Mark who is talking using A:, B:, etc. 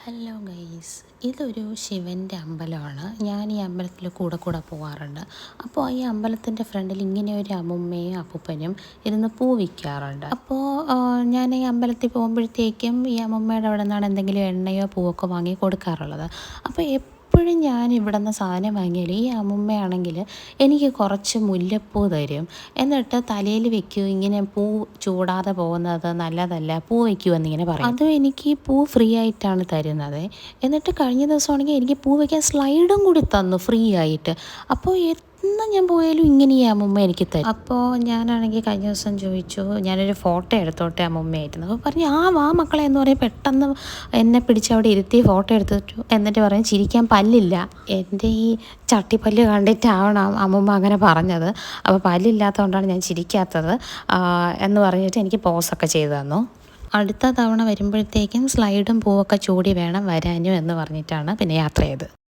A: Hello guys, ഇതൊരു ശിവൻ്റെ അമ്പലമാണ്. ഞാൻ ഈ അമ്പലത്തിൽ കൂടെ പോകാറുണ്ട്. അപ്പോൾ ഈ അമ്പലത്തിൻ്റെ ഫ്രണ്ടിൽ ഇങ്ങനെ ഒരു അമ്മുമ്മയും അപ്പൂപ്പനും ഇരുന്ന് പൂ വിൽക്കാറുണ്ട്. അപ്പോൾ ഞാൻ ഈ അമ്പലത്തിൽ പോകുമ്പോഴത്തേക്കും ഈ അമ്മുമ്മയുടെ അവിടെ നിന്നാണ് എന്തെങ്കിലും എണ്ണയോ പൂവൊക്കെ വാങ്ങി കൊടുക്കാറുള്ളത്. അപ്പോൾ എപ്പോഴും ഞാൻ ഇവിടെ നിന്ന് സാധനം വാങ്ങിയാൽ ഈ അമ്മുമ്മയാണെങ്കിൽ എനിക്ക് കുറച്ച് മുല്ലപ്പൂ തരും. എന്നിട്ട് തലയിൽ വെക്കൂ, ഇങ്ങനെ പൂ ചൂടാതെ പോകുന്നത് നല്ലതല്ല, പൂ വയ്ക്കൂ എന്നിങ്ങനെ പറയും. അതും എനിക്ക് പൂ ഫ്രീ ആയിട്ടാണ് തരുന്നത്. എന്നിട്ട് കഴിഞ്ഞ ദിവസമാണെങ്കിൽ എനിക്ക് പൂ വയ്ക്കാൻ സ്ലൈഡും കൂടി തന്നു ഫ്രീ ആയിട്ട്. അപ്പോൾ എന്നും ഞാൻ പോയാലും ഇങ്ങനെ ഈ അമ്മുമ്മ എനിക്ക് തരും. അപ്പോൾ ഞാനാണെങ്കിൽ കഴിഞ്ഞ ദിവസം ചോദിച്ചു, ഞാനൊരു ഫോട്ടോ എടുത്തോട്ടെ അമ്മുമ്മയായിരുന്നു. അപ്പോൾ പറഞ്ഞു, വാ മക്കളെ എന്ന് പറയും. പെട്ടെന്ന് എന്നെ പിടിച്ച് അവിടെ ഇരുത്തി ഫോട്ടോ എടുത്തിട്ടു. എന്നിട്ട് പറയും, ചിരിക്കാൻ പല്ലില്ല. എൻ്റെ ഈ ചട്ടിപ്പല്ല് കണ്ടിട്ടാവണം അമ്മുമ്മ അങ്ങനെ പറഞ്ഞത്. അപ്പോൾ പല്ലില്ലാത്തതുകൊണ്ടാണ് ഞാൻ ചിരിക്കാത്തത് എന്ന് പറഞ്ഞിട്ട് എനിക്ക് പോസൊക്കെ ചെയ്തു തന്നു. അടുത്ത തവണ വരുമ്പോഴത്തേക്കും സ്ലൈഡും പൂവൊക്കെ ചൂടി വേണം വരാനും എന്ന് പറഞ്ഞിട്ടാണ് പിന്നെ യാത്ര ചെയ്തത്.